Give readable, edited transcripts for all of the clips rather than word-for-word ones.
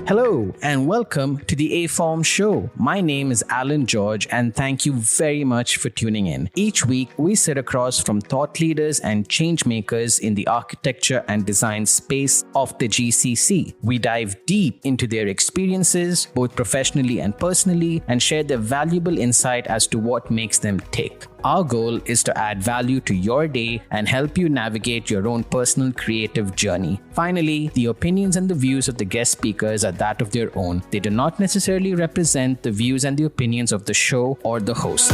Hello and welcome to the aForm show. My name is Alan George and thank you very much for tuning in. Each week, we sit across from thought leaders and change makers in the architecture and design space of the GCC. We dive deep into their experiences, both professionally and personally, and share their valuable insight as to what makes them tick. Our goal is to add value to your day and help you navigate your own personal creative journey. Finally, the opinions and the views of the guest speakers are that of their own. They do not necessarily represent the views and the opinions of the show or the host.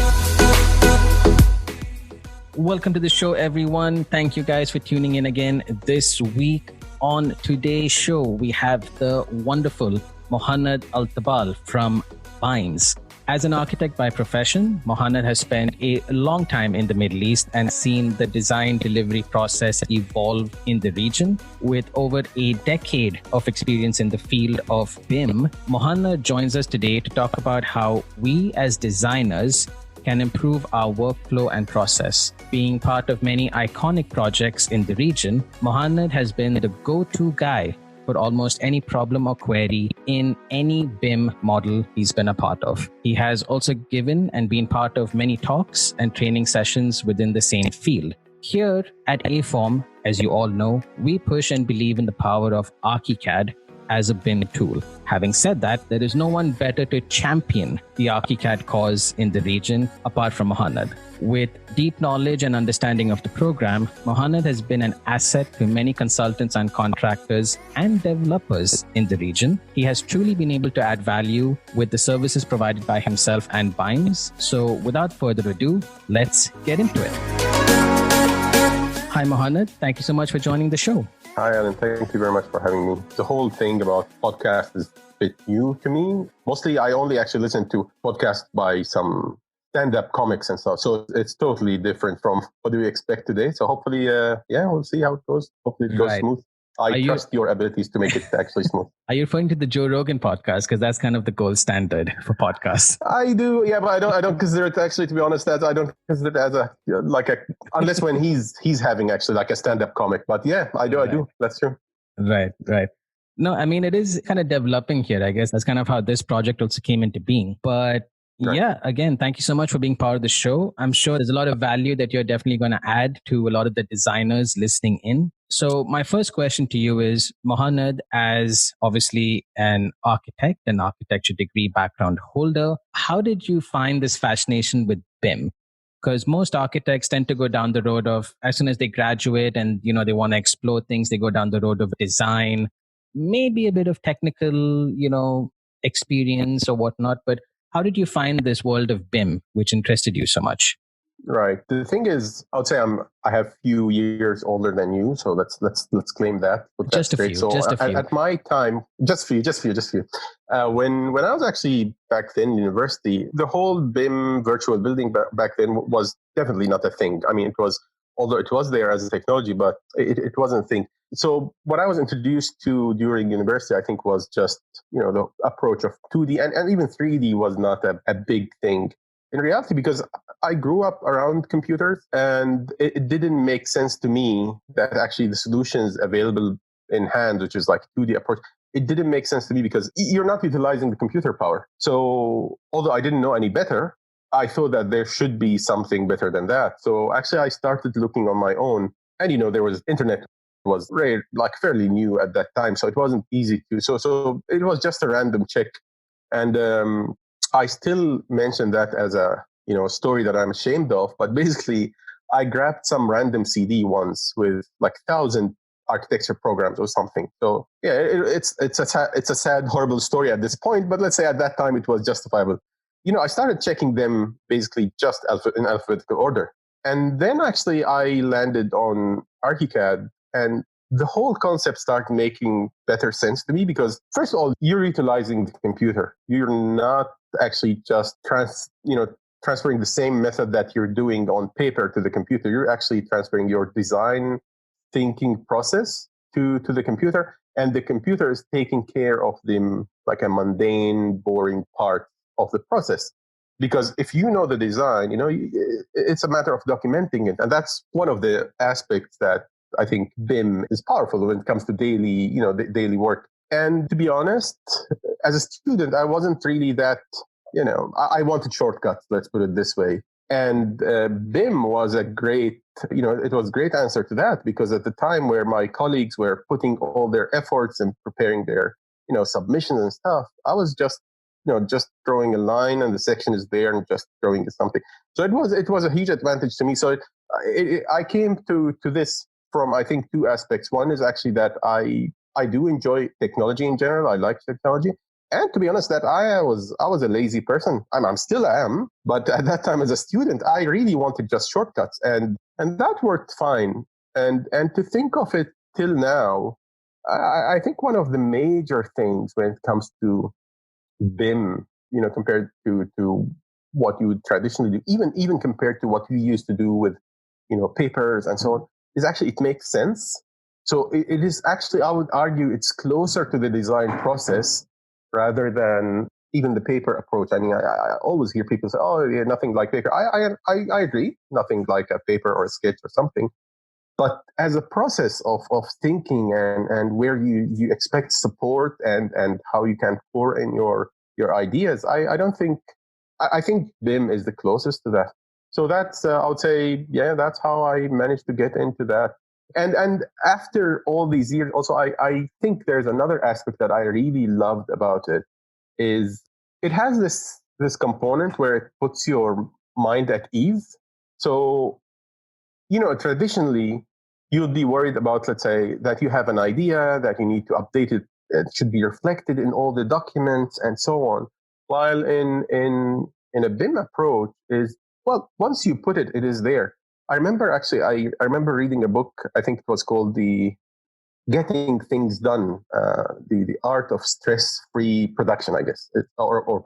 Welcome to the show, everyone. Thank you guys for tuning in again. This week on today's show, we have the wonderful Mohannad Altabbal from BIMES. As an architect by profession, Mohannad has spent a long time in the Middle East and seen the design delivery process evolve in the region. With over a decade of experience in the field of BIM, Mohannad joins us today to talk about how we as designers can improve our workflow and process. Being part of many iconic projects in the region, Mohannad has been the go-to guy for almost any problem or query in any BIM model he's been a part of. He has also given and been part of many talks and training sessions within the same field. Here at aForm, as you all know, we push and believe in the power of ArchiCAD as a BIM tool. Having said that, there is no one better to champion the ArchiCAD cause in the region apart from Mohannad. With deep knowledge and understanding of the program, Mohannad has been an asset to many consultants and contractors and developers in the region. He has truly been able to add value with the services provided by himself and BIMES. So without further ado, let's get into it. Hi, Mohannad. Thank you so much for joining the show. Hi, Alan. Thank you very much for having me. The whole thing about podcast is a bit new to me. Mostly, I only actually listen to podcasts by some stand-up comics and stuff. So it's totally different from what do we expect today. So hopefully, we'll see how it goes. Hopefully it goes smooth. I trust your abilities to make it actually smooth. Are you referring to the Joe Rogan podcast? Because that's kind of the gold standard for podcasts. I do, yeah, but I don't consider it actually, to be honest, I don't consider it as unless when he's having actually like a stand-up comic. But yeah, I do. That's true. Right. No, I mean, it is kind of developing here. I guess that's kind of how this project also came into being. But yeah, again, thank you so much for being part of the show. I'm sure there's a lot of value that you're definitely going to add to a lot of the designers listening in. So my first question to you is, Mohannad, as obviously an architect, an architecture degree background holder, how did you find this fascination with BIM? Because most architects tend to go down the road of, as soon as they graduate and, they want to explore things, they go down the road of design, maybe a bit of technical, experience or whatnot. But how did you find this world of BIM, which interested you so much? Right. The thing is, I would say I have few years older than you, so let's claim that. Just a few. So at my time, just few. When I was actually back then in university, the whole BIM virtual building back then was definitely not a thing. I mean, although it was there as a technology, but it wasn't a thing. So what I was introduced to during university, I think, was just, the approach of 2D and even 3D was not a big thing in reality, because I grew up around computers and it didn't make sense to me that actually the solutions available in hand, which is like 2D approach, it didn't make sense to me because you're not utilizing the computer power. So although I didn't know any better, I thought that there should be something better than that. So actually I started looking on my own, and there was internet was rare, like fairly new at that time. So it wasn't easy to, so it was just a random check. And I still mention that as a, story that I'm ashamed of, but basically I grabbed some random CD once with like 1,000 architecture programs or something. So yeah, it's a sad, horrible story at this point, but let's say at that time it was justifiable. I started checking them basically just in alphabetical order. And then actually I landed on ArchiCAD, and the whole concept started making better sense to me because, first of all, you're utilizing the computer. You're not actually just transferring the same method that you're doing on paper to the computer. You're actually transferring your design thinking process to the computer, and the computer is taking care of the like a mundane, boring part of the process. Because if you know the design, it's a matter of documenting it. And that's one of the aspects that I think BIM is powerful when it comes to daily work. And to be honest, as a student, I wasn't really that, I wanted shortcuts, let's put it this way. And BIM was a great, it was a great answer to that, because at the time where my colleagues were putting all their efforts and preparing their, submissions and stuff, I was just, just drawing a line and the section is there and just drawing something. So it was a huge advantage to me. So I came to this from, I think, two aspects. One is actually that I do enjoy technology in general. I like technology. And to be honest, that I was a lazy person. I'm still am, but at that time as a student, I really wanted just shortcuts, and that worked fine. And to think of it till now, I think one of the major things when it comes to BIM, compared to what you would traditionally do, even compared to what we used to do with, papers and so on, is actually it makes sense. So it is actually, I would argue, it's closer to the design process rather than even the paper approach. I mean, I always hear people say, "Oh, yeah, nothing like paper." I agree, nothing like a paper or a sketch or something. But as a process of thinking and where you expect support and how you can pour in your ideas, I don't think, I think BIM is the closest to that. So that's, I would say, yeah, that's how I managed to get into that. And after all these years, also, I think there's another aspect that I really loved about it, is it has this component where it puts your mind at ease. So, traditionally, you'd be worried about, let's say, that you have an idea, that you need to update it, it should be reflected in all the documents and so on. While in a BIM approach is, well, once you put it, it is there. I remember actually, I remember reading a book, I think it was called the Getting Things Done, the art of stress-free production, I guess, or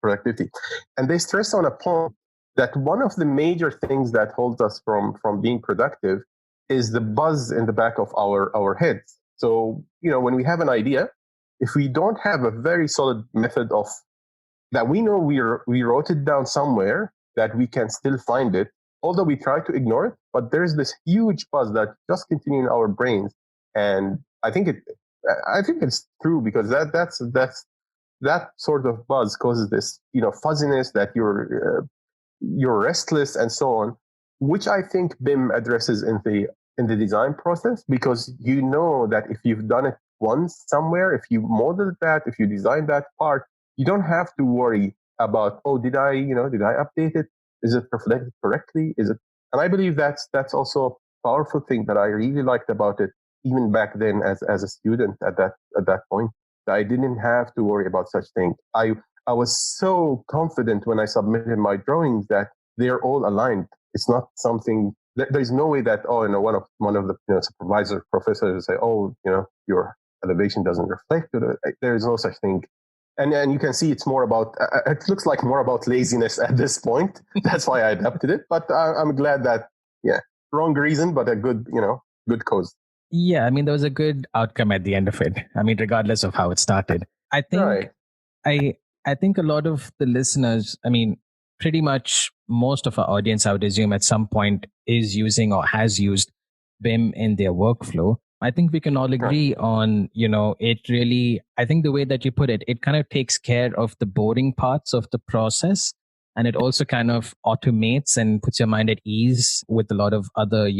productivity. And they stress on a point that one of the major things that holds us from being productive is the buzz in the back of our heads. So, when we have an idea, if we don't have a very solid method of that, we know we wrote it down somewhere, that we can still find it, although we try to ignore it, but there's this huge buzz that just continues in our brains. And I think it's true, because that sort of buzz causes this, fuzziness, that you're restless and so on, which I think BIM addresses in the design process, because you know that if you've done it once somewhere, if you modeled that, if you designed that part, you don't have to worry about, oh, did I update it? Is it reflected correctly? Is it? And I believe that's also a powerful thing that I really liked about it, even back then as a student at that point. I didn't have to worry about such things. I was so confident when I submitted my drawings that they're all aligned. It's not something. There's no way that one of the supervisor professors say, oh, your elevation doesn't reflect it. There is no such thing. And you can see it's more about, it looks like more about laziness at this point. That's why I adapted it. But I'm glad that, wrong reason, but a good cause. Yeah, I mean, there was a good outcome at the end of it. I mean, regardless of how it started. I think Right. I think a lot of the listeners, I mean, pretty much most of our audience, I would assume, at some point is using or has used BIM in their workflow. I think we can all agree on, it really, I think the way that you put it, it kind of takes care of the boring parts of the process. And it also kind of automates and puts your mind at ease with a lot of other,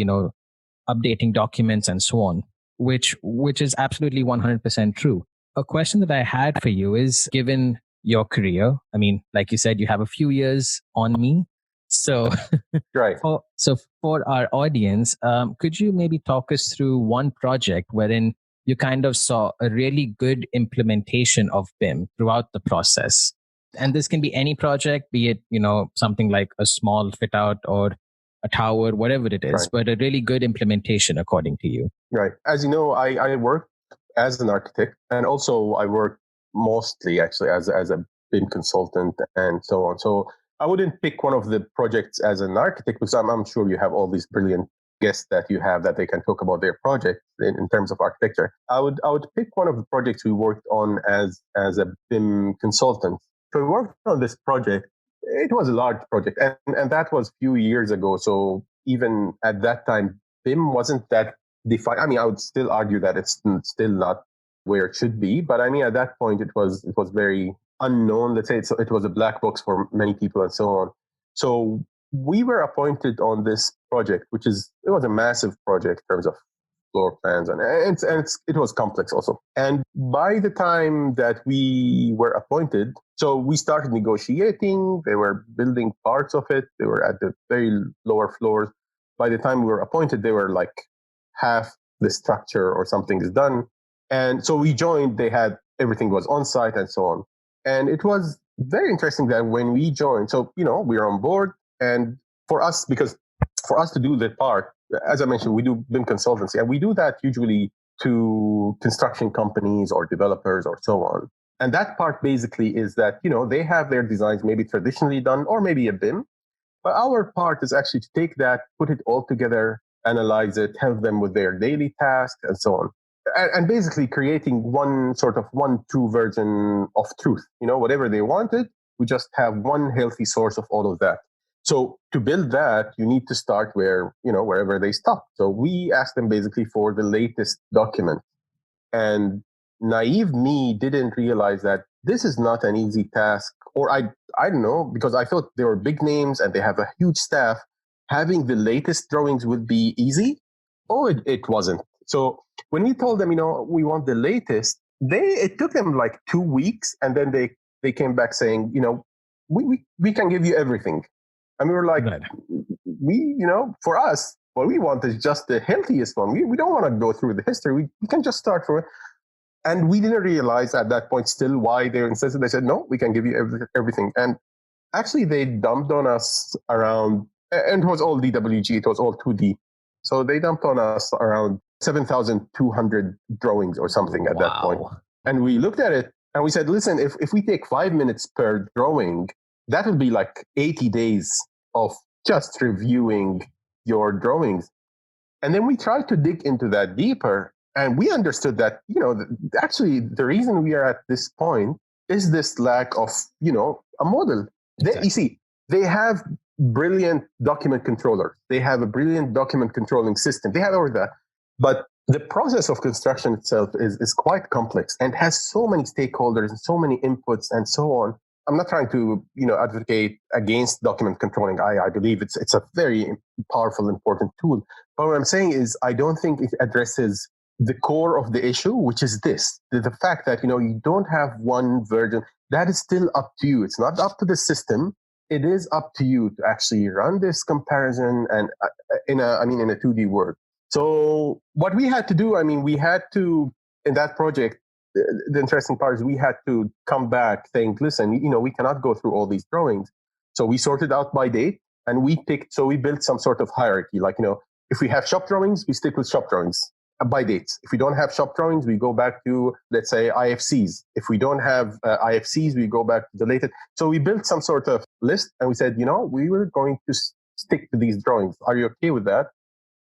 updating documents and so on, which is absolutely 100% true. A question that I had for you is, given your career, I mean, like you said, you have a few years on me. So, right. For our audience, could you maybe talk us through one project wherein you kind of saw a really good implementation of BIM throughout the process? And this can be any project, be it, something like a small fit out or a tower, whatever it is, Right. but a really good implementation according to you. Right. As you know, I work as an architect, and also I work mostly actually as a BIM consultant and so on. So I wouldn't pick one of the projects as an architect, because I'm sure you have all these brilliant guests that you have that they can talk about their project in terms of architecture. I would pick one of the projects we worked on as a BIM consultant. So we worked on this project. It was a large project, and that was a few years ago. So even at that time, BIM wasn't that defined. I mean, I would still argue that it's still not where it should be. But I mean, at that point, it was very unknown. Let's say it was a black box for many people and so on. So we were appointed on this project, it was a massive project in terms of floor plans, and it was complex also. And by the time that we were appointed, so we started negotiating. They were building parts of it. They were at the very lower floors. By the time we were appointed, they were like half the structure or something is done. And so we joined. Everything was on site and so on. And it was very interesting that when we joined, so we were on board, and for us to do the part, as I mentioned, we do BIM consultancy, and we do that usually to construction companies or developers or so on. And that part basically is that, they have their designs maybe traditionally done or maybe a BIM. But our part is actually to take that, put it all together, analyze it, help them with their daily tasks and so on. And basically creating one true version of truth. Whatever they wanted, we just have one healthy source of all of that. So to build that, you need to start wherever they stop. So we asked them basically for the latest document. And naive me didn't realize that this is not an easy task. Or I don't know, because I thought they were big names and they have a huge staff. Having the latest drawings would be easy. Oh, it wasn't. So when we told them, we want the latest, it took them like 2 weeks. And then they came back saying, we can give you everything. And we were like, right. For us, what we want is just the healthiest one. We don't want to go through the history. We can just start from it. And we didn't realize at that point still why they insisted. They said, no, we can give you everything. And actually, they dumped on us around, and it was all DWG, it was all 2D. So they dumped on us around 7,200 drawings or something at that point. And we looked at it and we said, listen, if we take 5 minutes per drawing, that would be like 80 days of just reviewing your drawings. And then we tried to dig into that deeper. And we understood that, actually the reason we are at this point is this lack of, a model. Exactly. You see, they have brilliant document controllers. They have a brilliant document controlling system. They have all that. But the process of construction itself is quite complex and has so many stakeholders and so many inputs and so on. I'm not trying to, advocate against document controlling. I believe it's a very powerful, important tool. But what I'm saying is I don't think it addresses the core of the issue, which is the fact that, you don't have one version. That is still up to you. It's not up to the system. It is up to you to actually run this comparison and in a 2D world. So what we had to do, in that project, the interesting part is we had to come back saying, listen, we cannot go through all these drawings. So we sorted out by date and we built some sort of hierarchy. Like, if we have shop drawings, we stick with shop drawings by dates. If we don't have shop drawings, we go back to, let's say, IFCs. If we don't have IFCs, we go back to the latest. So we built some sort of list and we said, we were going to stick to these drawings. Are you okay with that?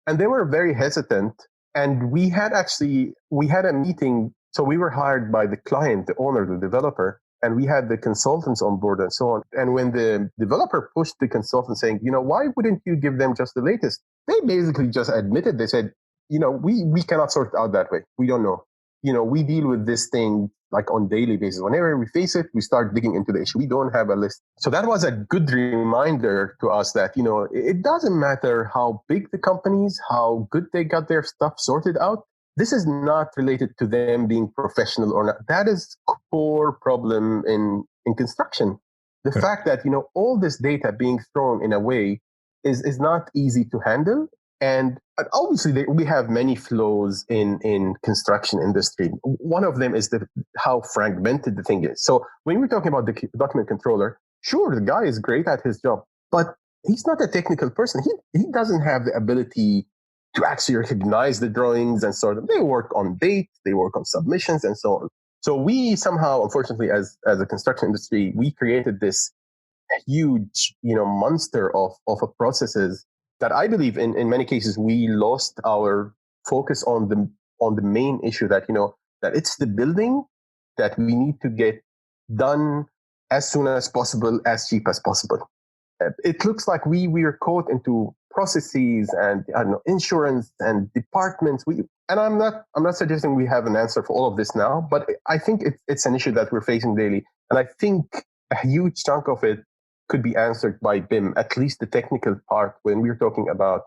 And they were very hesitant. And we had a meeting. So we were hired by the client, the owner, the developer, and we had the consultants on board and so on. And when the developer pushed the consultant saying, why wouldn't you give them just the latest? They basically just admitted, they said, we cannot sort it out that way. We don't know. We deal with this thing like on daily basis. Whenever we face it, we start digging into the issue. We don't have a list. So that was a good reminder to us that, it doesn't matter how big the companies, how good they got their stuff sorted out. This is not related to them being professional or not. That is core problem in construction. The fact that, all this data being thrown in a way is not easy to handle. And obviously, we have many flaws in construction industry. One of them is how fragmented the thing is. So when we're talking about the document controller, sure, the guy is great at his job, but he's not a technical person. He doesn't have the ability to actually recognize the drawings and sort of. They work on dates, they work on submissions, and so on. So we somehow, unfortunately, as a construction industry, we created this huge, monster of processes that I believe in many cases we lost our focus on the main issue that that it's the building that we need to get done as soon as possible, as cheap as possible. It looks like we are caught into processes and insurance and departments. And I'm not suggesting we have an answer for all of this now, but I think it's an issue that we're facing daily. And I think a huge chunk of it could be answered by BIM, at least the technical part, when we're talking about,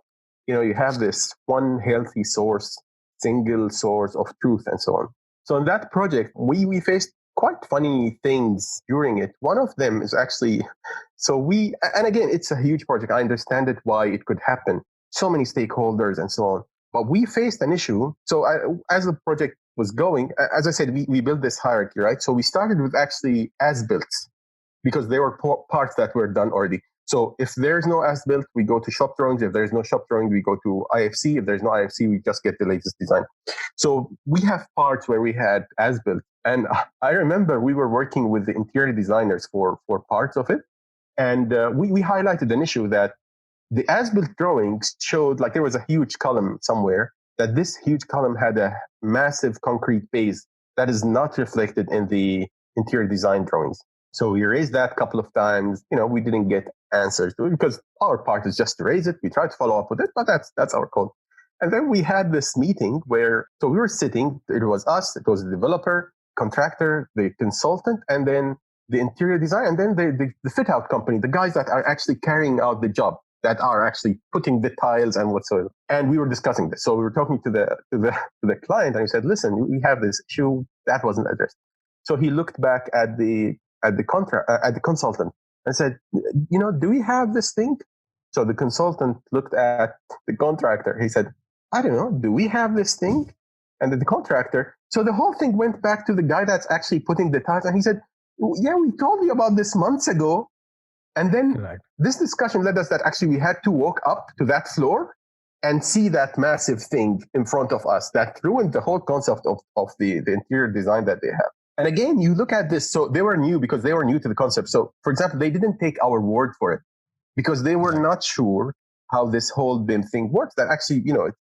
you have this one healthy source, single source of truth, and so on. So in that project, we faced quite funny things during it. One of them is actually, and again, it's a huge project. I understand it, why it could happen. So many stakeholders and so on. But we faced an issue. So as the project was going, as I said, we built this hierarchy, right? So we started with actually as-built, because there were parts that were done already. So if there's no as-built, we go to shop drawings. If there's no shop drawing, we go to IFC. If there's no IFC, we just get the latest design. So we have parts where we had as-built. And I remember we were working with the interior designers for parts of it. And we highlighted an issue that the as-built drawings showed, like, there was a huge column somewhere, that this huge column had a massive concrete base that is not reflected in the interior design drawings. So we raised that a couple of times. We didn't get answers to it because our part is just to raise it. We tried to follow up with it, but that's our call. And then we had this meeting where, so we were sitting, it was us, it was the developer, contractor, the consultant, and then the interior design, and then the fit-out company, the guys that are actually carrying out the job, that are actually putting the tiles and whatsoever. And we were discussing this. So we were talking to the client, and he said, listen, we have this issue that wasn't addressed. So he looked back at the consultant and said, do we have this thing? So the consultant looked at the contractor. He said, I don't know, do we have this thing? And then the contractor. So the whole thing went back to the guy that's actually putting the tiles. And he said, yeah, we told you about this months ago. And then this discussion led us that actually we had to walk up to that floor and see that massive thing in front of us that ruined the whole concept of the interior design that they have. And again, you look at this, so they were new because they were new to the concept. So, for example, they didn't take our word for it because they were not sure how this whole BIM thing works. That actually,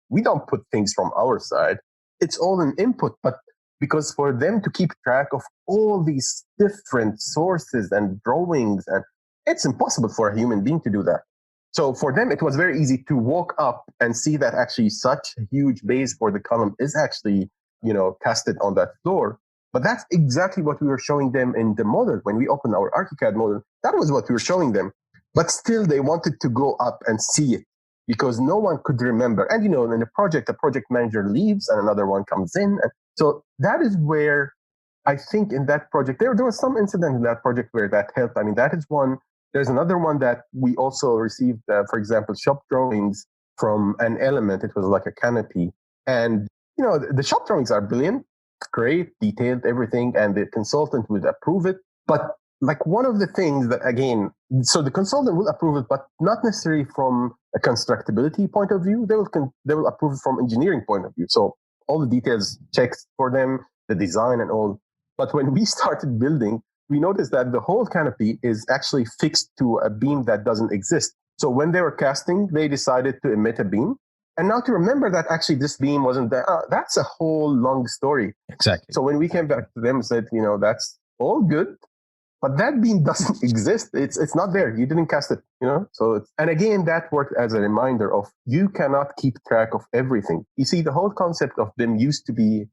we don't put things from our side. It's all an input, but because for them to keep track of all these different sources and drawings, and it's impossible for a human being to do that. So for them, it was very easy to walk up and see that actually such a huge base for the column is actually, casted on that floor. But that's exactly what we were showing them in the model. When we opened our ArchiCAD model, that was what we were showing them. But still, they wanted to go up and see it because no one could remember. And, in a project manager leaves and another one comes in. And so that is where I think in that project, there was some incident in that project where that helped. I mean, that is one. There's another one that we also received, for example, shop drawings from an element. It was like a canopy. And, the shop drawings are brilliant, great, detailed, everything. And the consultant would approve it. But like one of the things that, again, so the consultant will approve it, but not necessarily from a constructability point of view. They will approve it from engineering point of view. So all the details checks for them, the design and all. But when we started building, we noticed that the whole canopy is actually fixed to a beam that doesn't exist. So when they were casting, they decided to emit a beam. And now to remember that actually this beam wasn't there, that's a whole long story. Exactly. So when we came back to them and said, that's all good, but that beam doesn't exist. It's not there. You didn't cast it, So and again, that worked as a reminder of you cannot keep track of everything. You see, the whole concept of BIM used to be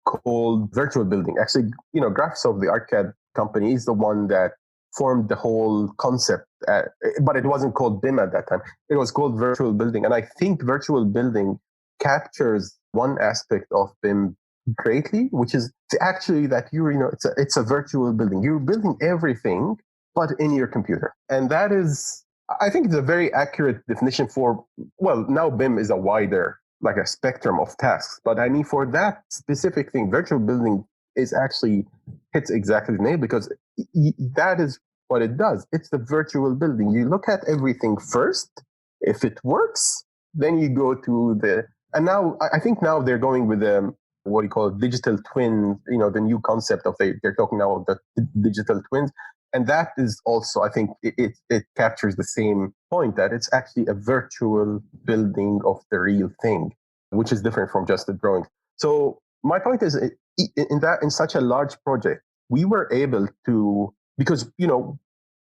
called virtual building. Actually, Graphics of the ArchiCAD company is the one that formed the whole concept, but it wasn't called BIM at that time. It was called virtual building. And I think virtual building captures one aspect of BIM greatly, which is actually that it's a virtual building. You're building everything, but in your computer. And that is, I think it's a very accurate definition for, well, now BIM is a wider, like a spectrum of tasks. But I mean, for that specific thing, virtual building is actually hits exactly the nail because that is what it does. It's the virtual building. You look at everything first. If it works, then you go to and now I think now they're going with what do you call it, digital twin, the new concept of they're talking now of the digital twins. And that is also, I think it captures the same point that it's actually a virtual building of the real thing, which is different from just the drawing. So my point is in such a large project, we were able to, because,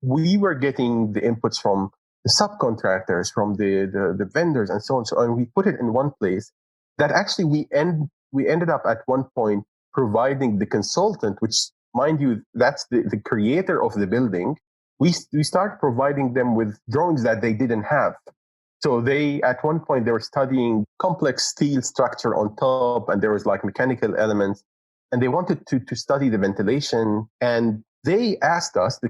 we were getting the inputs from the subcontractors, from the vendors and so on. So, and we put it in one place that actually we ended up at one point providing the consultant, which, mind you, that's the creator of the building. We start providing them with drawings that they didn't have. So at one point, they were studying complex steel structure on top, and there was like mechanical elements, and they wanted to study the ventilation. And the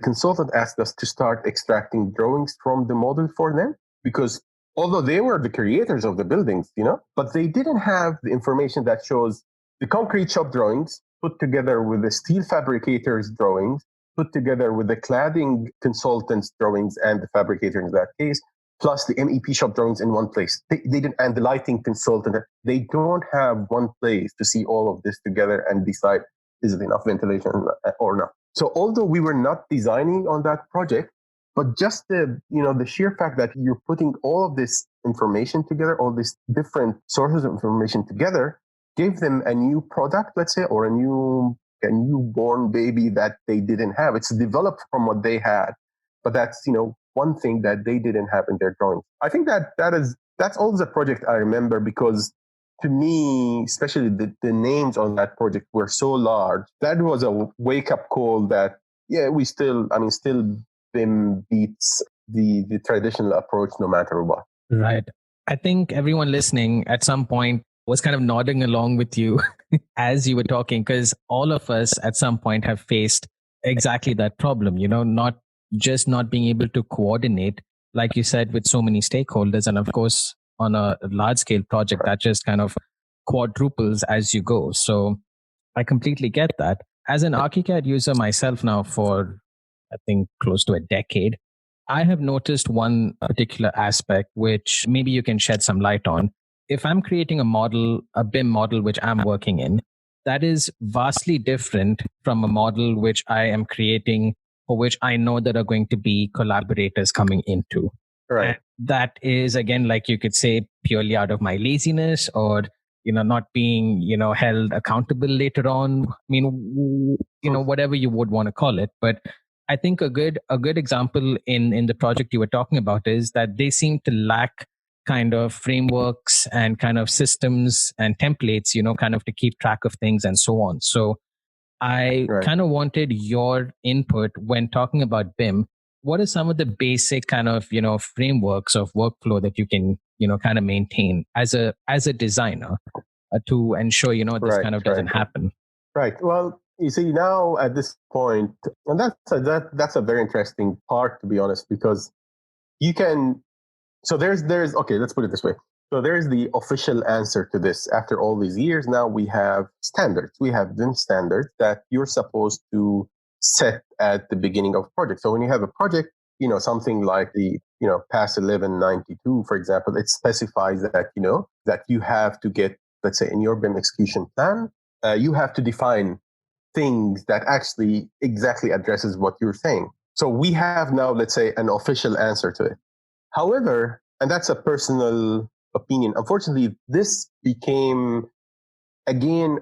consultant asked us to start extracting drawings from the model for them, because although they were the creators of the buildings, but they didn't have the information that shows the concrete shop drawings put together with the steel fabricators drawings, put together with the cladding consultants drawings and the fabricator in that case, plus the MEP shop drawings in one place. They didn't, and the lighting consultant, they don't have one place to see all of this together and decide, is it enough ventilation or not? So although we were not designing on that project, but just the sheer fact that you're putting all of this information together, all these different sources of information together, gave them a new product, let's say, or a newborn baby that they didn't have. It's developed from what they had, but that's one thing that they didn't have in their drawings. I think that's always a project I remember, because to me, especially the names on that project were so large. That was a wake up call that still BIM beats the traditional approach no matter what. Right. I think everyone listening at some point was kind of nodding along with you as you were talking, because all of us at some point have faced exactly that problem, not being able to coordinate, like you said, with so many stakeholders. And of course, on a large scale project, that just kind of quadruples as you go. So I completely get that. As an ArchiCAD user myself now for, I think, close to a decade, I have noticed one particular aspect, which maybe you can shed some light on. If I'm creating a BIM model, which I'm working in, that is vastly different from a model which I am creating, for which I know there are going to be collaborators coming into. Right. And that is, again, like you could say, purely out of my laziness or, not being, held accountable later on. I mean, whatever you would want to call it. But I think a good example in the project you were talking about is that they seem to lack kind of frameworks and kind of systems and templates, kind of to keep track of things and so on. So I kind of wanted your input when talking about BIM. What are some of the basic kind of, frameworks of workflow that you can, kind of maintain as a designer to ensure, this kind of doesn't happen? Right. Well, you see now at this point, and that's a very interesting part, to be honest, because you can, so there's, okay, let's put it this way. So there's the official answer to this. After all these years, now we have standards. We have BIM standards that you're supposed to set at the beginning of a project. So when you have a project, something like the, PAS 1192, for example, it specifies that, that you have to get, let's say in your BIM execution plan, you have to define things that actually exactly addresses what you're saying. So we have now, let's say, an official answer to it. However, and that's a personal opinion, unfortunately, this became, again,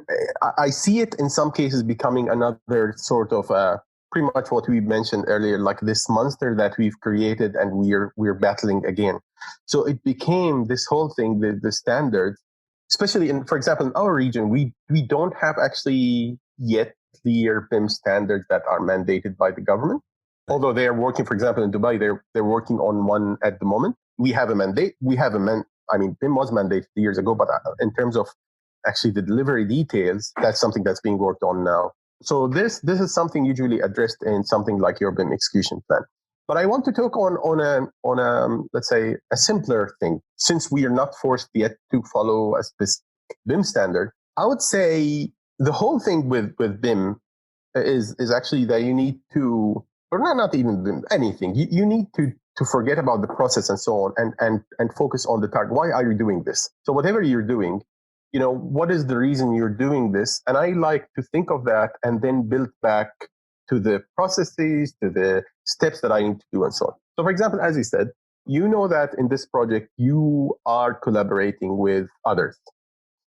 I see it in some cases becoming another sort of pretty much what we mentioned earlier, like this monster that we've created and we're battling again. So it became this whole thing, the standards, especially for example, in our region, we don't have actually yet clear BIM standards that are mandated by the government. Although they are working, for example, in Dubai, they're working on one at the moment. We have a mandate. I mean, BIM was mandated years ago, but in terms of actually the delivery details, that's something that's being worked on now. So this is something usually addressed in something like your BIM execution plan. But I want to talk on a let's say a simpler thing. Since we are not forced yet to follow a specific BIM standard, I would say the whole thing with BIM is actually that you need to, or not even BIM, anything. You need to forget about the process and so on, and focus on the target. Why are you doing this? So whatever you're doing, what is the reason you're doing this? And I like to think of that and then build back to the processes, to the steps that I need to do and so on. So for example, as you said, that in this project, you are collaborating with others.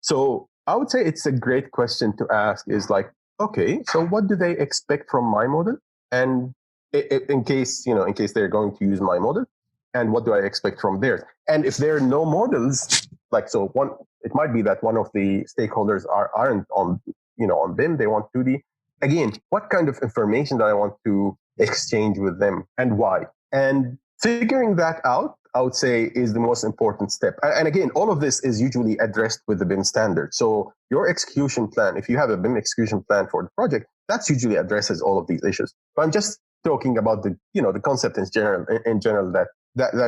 So I would say it's a great question to ask is like, okay, so what do they expect from my model? And in case they're going to use my model, and what do I expect from theirs? And if there are no models, like, so one, it might be that one of the stakeholders aren't on, on BIM, they want 2D. Again, what kind of information do I want to exchange with them and why? And figuring that out, I would say, is the most important step. And again, all of this is usually addressed with the BIM standard. So your execution plan, if you have a BIM execution plan for the project, that's usually addresses all of these issues. But I'm just talking about the concept in general that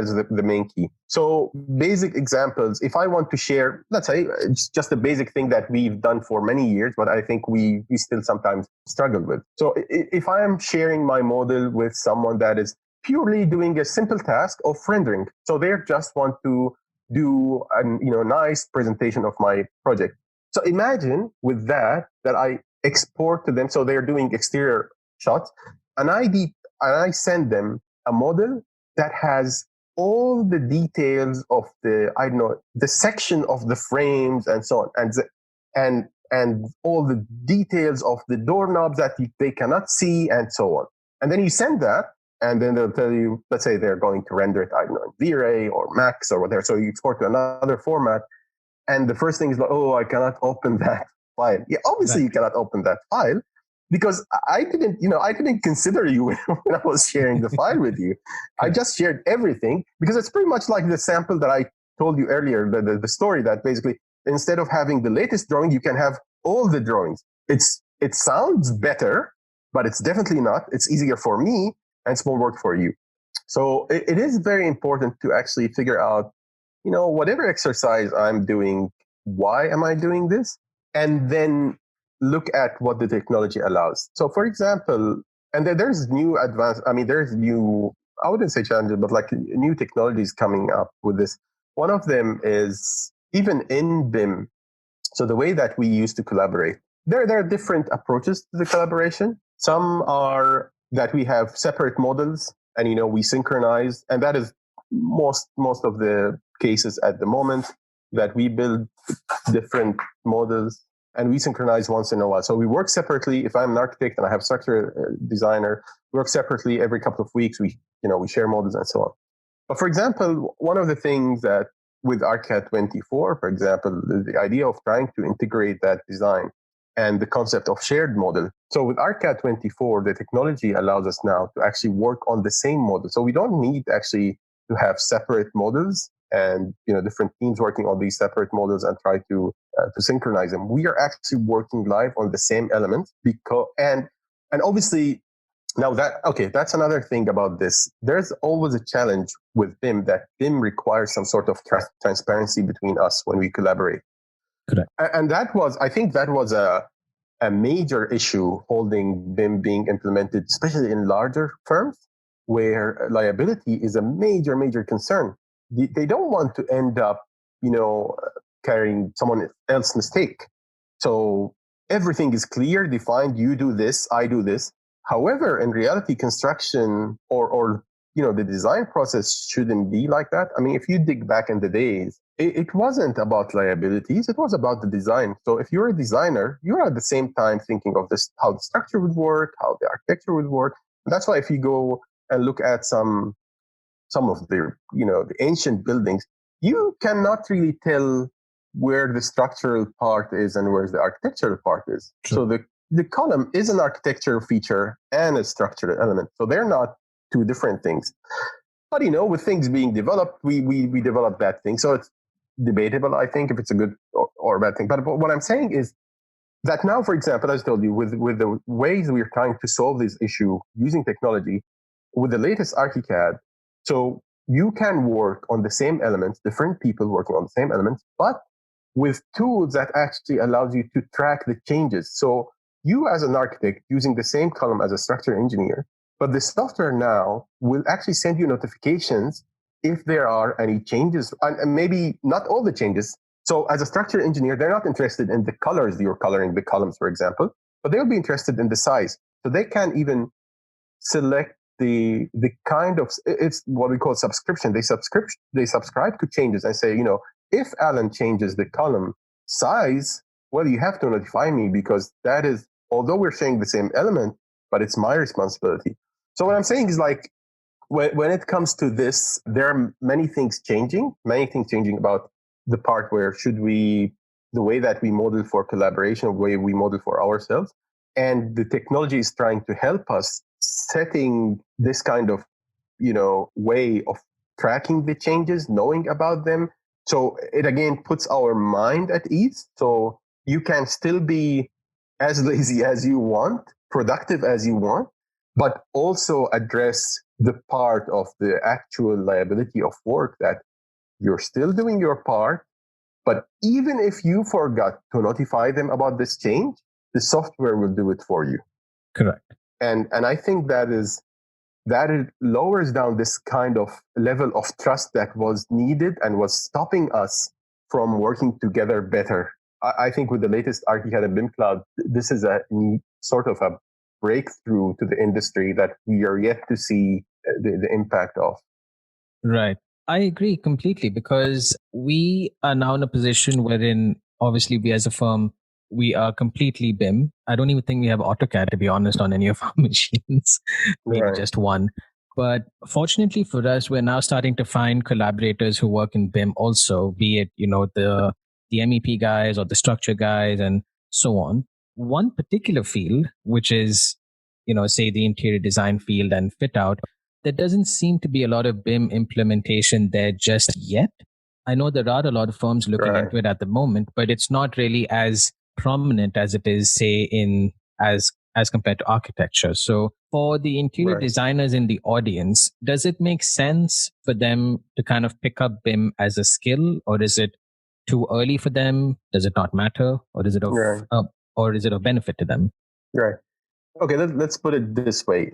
is the main key. So basic examples, if I want to share, let's say, just a basic thing that we've done for many years, but I think we still sometimes struggle with. So if I am sharing my model with someone that is purely doing a simple task of rendering, so they just want to do a nice presentation of my project. So imagine with that I export to them, so they're doing exterior shots, and I send them a model that has all the details of the section of the frames and so on, and all the details of the doorknobs that they cannot see and so on. And then you send that, and then they'll tell you, let's say they're going to render it, in V-Ray or Max or whatever. So you export to another format, and the first thing is like, oh, I cannot open that file. Yeah, obviously you cannot open that file, because I didn't consider you when I was sharing the file with you. I just shared everything, because it's pretty much like the sample that I told you earlier, the story that basically, instead of having the latest drawing, you can have all the drawings. It sounds better, but it's definitely not. It's easier for me, and it's more work for you. So it is very important to actually figure out, whatever exercise I'm doing, why am I doing this? And then look at what the technology allows. So for example, and there's new I wouldn't say challenges, but like new technologies coming up with this. One of them is even in BIM. So the way that we used to collaborate, there are different approaches to the collaboration. Some are that we have separate models and, we synchronize, and that is most of the cases at the moment, that we build different models and we synchronize once in a while. So we work separately. If I'm an architect and I have a structural designer, we work separately every couple of weeks. We share models and so on. But for example, one of the things that with ArchiCAD 24, for example, the idea of trying to integrate that design and the concept of shared model. So with ArchiCAD 24, the technology allows us now to actually work on the same model. So we don't need actually to have separate models and different teams working on these separate models and try to synchronize them. We are actually working live on the same elements, and obviously now that's another thing about this. There's always a challenge with BIM, that BIM requires some sort of transparency between us when we collaborate. Correct. And I think that was a major issue holding BIM being implemented, especially in larger firms where liability is a major concern. They don't want to end up, carrying someone else's mistake. So everything is clear, defined. You do this, I do this. However, in reality, construction or the design process shouldn't be like that. I mean, if you dig back in the days, it wasn't about liabilities. It was about the design. So if you're a designer, you're at the same time thinking of this, how the structure would work, how the architecture would work. And that's why if you go and look at some of the the ancient buildings, you cannot really tell where the structural part is and where the architectural part is. Sure. So the column is an architectural feature and a structural element. So they're not two different things. But with things being developed, we develop that thing. So it's debatable, I think, if it's a good or a bad thing. But what I'm saying is that now, for example, as I told you, with the ways we're trying to solve this issue using technology, with the latest ArchiCAD, so you can work on the same elements, different people working on the same elements, but with tools that actually allows you to track the changes. So you as an architect using the same column as a structural engineer, but the software now will actually send you notifications if there are any changes, and maybe not all the changes. So as a structural engineer, they're not interested in the colors you're coloring the columns, for example, but they'll be interested in the size. So they can even select the kind of, it's what we call subscription. They subscribe to changes and say, if Alan changes the column size, well, you have to notify me, because that is, although we're sharing the same element, but it's my responsibility. So what I'm saying is, like, when it comes to this, there are many things changing about the part where the way that we model for collaboration, the way we model for ourselves. And the technology is trying to help us setting this kind of, way of tracking the changes, knowing about them. So it again puts our mind at ease. So you can still be as lazy as you want, productive as you want, but also address the part of the actual liability of work that you're still doing your part. But even if you forgot to notify them about this change, the software will do it for you. Correct. And I think that it lowers down this kind of level of trust that was needed and was stopping us from working together better. I think with the latest ArchiCAD and BIM Cloud, this is a sort of a breakthrough to the industry that we are yet to see the impact of. Right. I agree completely, because we are now in a position wherein obviously we as a firm, we are completely BIM. I don't even think we have AutoCAD, to be honest, on any of our machines, maybe Right. just one. But fortunately for us, we're now starting to find collaborators who work in BIM also, be it, the MEP guys or the structure guys and so on. One particular field, which is, say the interior design field and fit out, there doesn't seem to be a lot of BIM implementation there just yet. I know there are a lot of firms looking into it at the moment, but it's not really as prominent as it is, say, as compared to architecture. So for the interior designers in the audience, does it make sense for them to kind of pick up BIM as a skill, or is it too early for them? Does it not matter, or is it of benefit to them? Right. Okay, let's put it this way.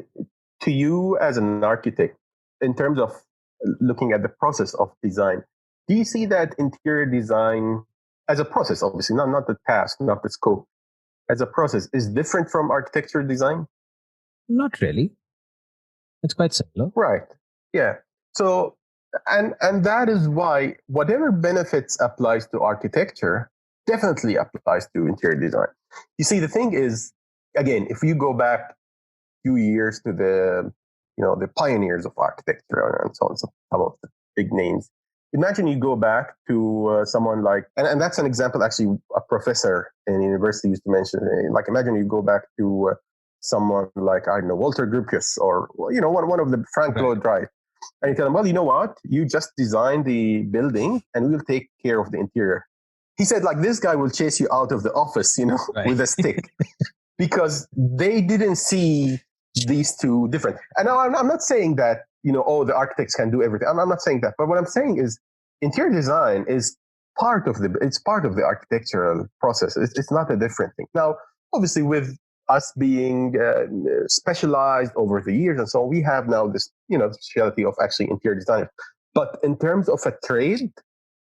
To you as an architect, in terms of looking at the process of design, do you see that interior design as a process, obviously, not the task, not the scope, as a process, is different from architectural design? Not really. It's quite similar. Right. Yeah. So, and that is why whatever benefits applies to architecture definitely applies to interior design. You see, the thing is, again, if you go back few years to the pioneers of architecture and so on, so some of the big names. Imagine you go back to someone like, and that's an example actually a professor in university used to mention, like imagine you go back to someone like, I don't know, Walter Gropius or, one of the Frank Lloyd Wright. And you tell him, well, you know what? You just design the building and we'll take care of the interior. He said, like, this guy will chase you out of the office, with a stick. Because they didn't see these two different. And I'm not saying that, the architects can do everything. I'm not saying that. But what I'm saying is interior design is part of the architectural process. It's not a different thing. Now, obviously, with us being specialized over the years and so on, we have now this, specialty of actually interior design. But in terms of a trade,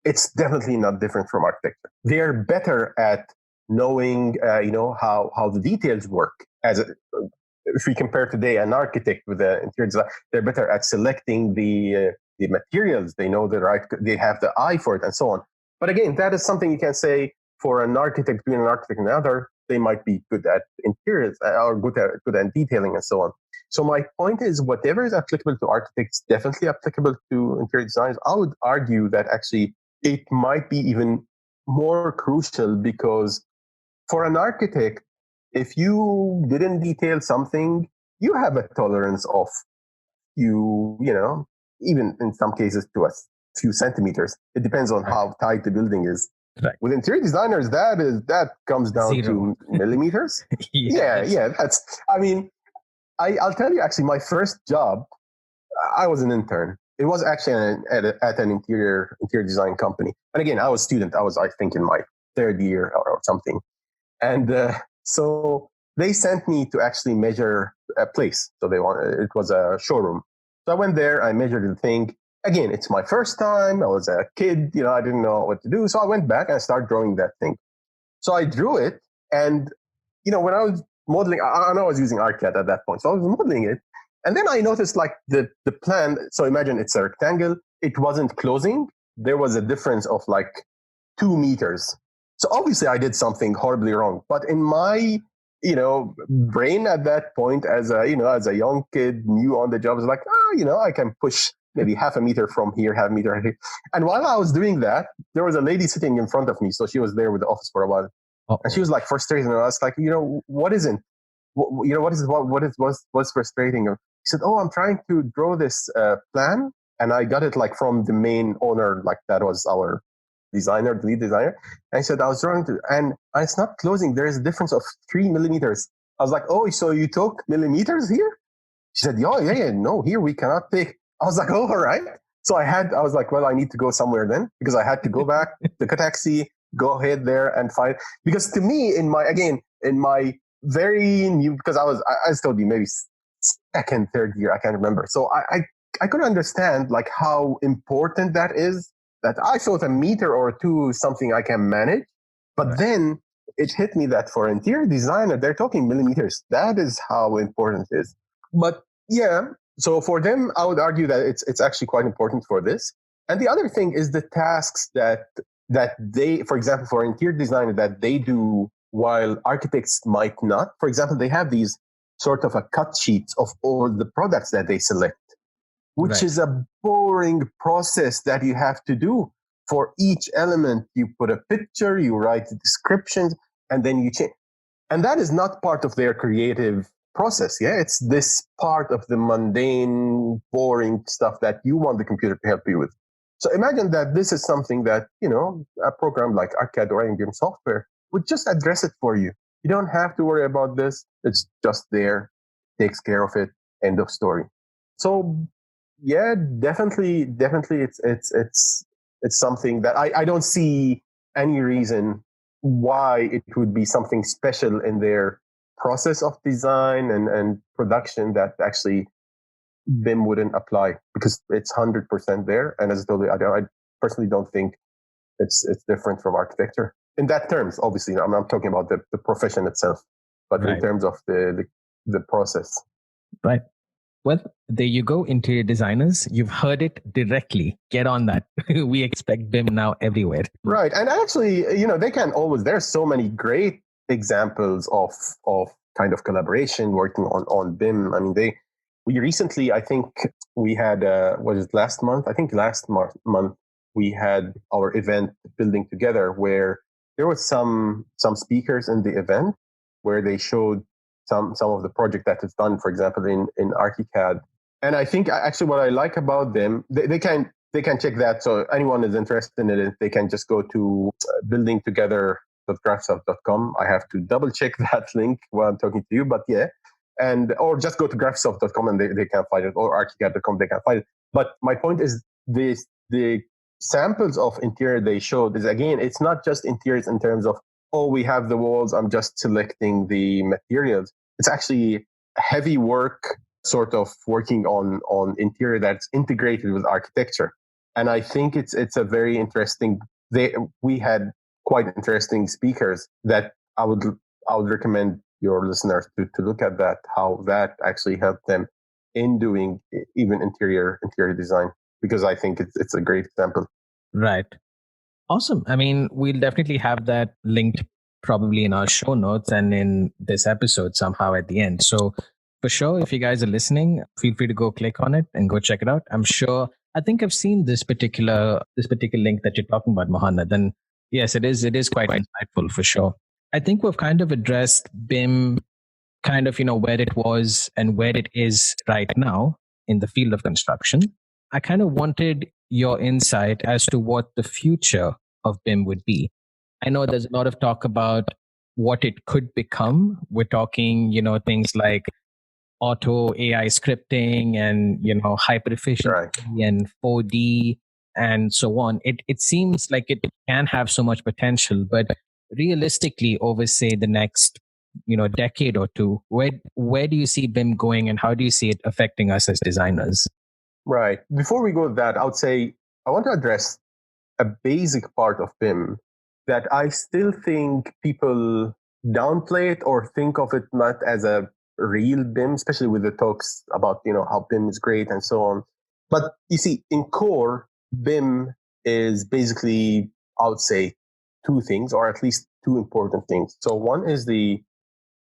it's definitely not different from architecture. They're better at knowing, how the details work. If we compare today an architect with an interior design, they're better at selecting the materials. They know they have the eye for it and so on. But again, that is something you can say for an architect doing an architect and another, they might be good at interiors or good at detailing and so on. So my point is, whatever is applicable to architects, definitely applicable to interior designers. I would argue that actually it might be even more crucial, because for an architect, if you didn't detail something, you have a tolerance of even in some cases to a few centimeters. It depends on how tight the building is. Right. With interior designers, that comes down to millimeters. Yeah. I'll tell you, actually, my first job, I was an intern. It was actually at an interior design company. And again, I was a student. I think, in my third year or something. And so they sent me to actually measure a place. So it was a showroom. So I went there, I measured the thing. Again, it's my first time. I was a kid, I didn't know what to do. So I went back and I started drawing that thing. So I drew it. And, when I was modeling, I know I was using ArchiCAD at that point. So I was modeling it. And then I noticed, like, the plan. So imagine it's a rectangle. It wasn't closing. There was a difference of like 2 meters. So obviously I did something horribly wrong. But in my, brain at that point, as a young kid, new on the job, was like, I can push maybe half a meter from here, half a meter here. And while I was doing that, there was a lady sitting in front of me. So she was there with the office for a while. And she was like frustrated. And I was like, what isn't? What's frustrating? She said, oh, I'm trying to draw this plan. And I got it like from the main owner, like that was our designer, the lead designer. And I said, I was drawing and it's not closing. There is a difference of 3 millimeters. I was like, oh, so you took millimeters here? She said, yeah, no, here we cannot take. I was like, oh, all right. So I was like, well, I need to go somewhere then, because I had to go back, take a taxi, go ahead there and find, because to me, in my very new, because I told you, maybe second, third year, I can't remember. So I could understand like how important that is, that I thought a meter or two is something I can manage. But then it hit me that for interior designer, they're talking millimeters. That is how important it is. But yeah, so for them, I would argue that it's actually quite important for this. And the other thing is the tasks that they, for example, for interior designer, that they do while architects might not. For example, they have these sort of a cut sheets of all the products that they select, which is a boring process that you have to do. For each element, you put a picture, you write the descriptions, and then you change. And that is not part of their creative process. Yeah, it's this part of the mundane, boring stuff that you want the computer to help you with. So imagine that this is something that, a program like ArchiCAD or BIM software would just address it for you. You don't have to worry about this. It's just there, takes care of it, end of story. So yeah, definitely it's something that I don't see any reason why it would be something special in their process of design and production that actually BIM wouldn't apply, because it's 100% there. And as I told you, I personally don't think it's different from architecture in that terms. Obviously, I'm not talking about the profession itself, but in terms of the process. Right. Well, there you go, interior designers. You've heard it directly. Get on that. We expect BIM now everywhere. Right. And actually, they can always, there's so many great examples of kind of collaboration working on BIM. I mean, we recently, I think we had, was it last month? I think last month we had our event Building Together, where there was some speakers in the event where they showed some of the project that is done, for example, in ArchiCAD. And I think actually what I like about them, they can check that. So anyone is interested in it, they can just go to buildingtogether.graphisoft.com. I have to double check that link while I'm talking to you, but yeah. Or just go to graphisoft.com and they can find it, or archicad.com, they can find it. But my point is the samples of interior they showed is, again, it's not just interiors in terms of, oh, we have the walls, I'm just selecting the materials. It's actually heavy work, sort of working on interior that's integrated with architecture. And I think it's a very interesting, we had quite interesting speakers that I would recommend your listeners to look at that, how that actually helped them in doing even interior design, because I think it's a great example. Right. Awesome. I mean, we'll definitely have that linked probably in our show notes and in this episode somehow at the end. So for sure, if you guys are listening, feel free to go click on it and go check it out. I'm sure, I think I've seen this particular link that you're talking about, Mohannad. And yes, it is quite insightful for sure. I think we've kind of addressed BIM kind of, where it was and where it is right now in the field of construction. I kind of wanted your insight as to what the future of BIM would be. I know there's a lot of talk about what it could become. We're talking, things like auto AI scripting and, hyper efficiency and 4D and so on. It seems like it can have so much potential, but realistically over, say, the next, decade or two, where do you see BIM going and how do you see it affecting us as designers? Right. Before we go to that, I would say I want to address a basic part of BIM that I still think people downplay it or think of it not as a real BIM, especially with the talks about, how BIM is great and so on. But you see, in core, BIM is basically, I would say, two things, or at least two important things. So one is the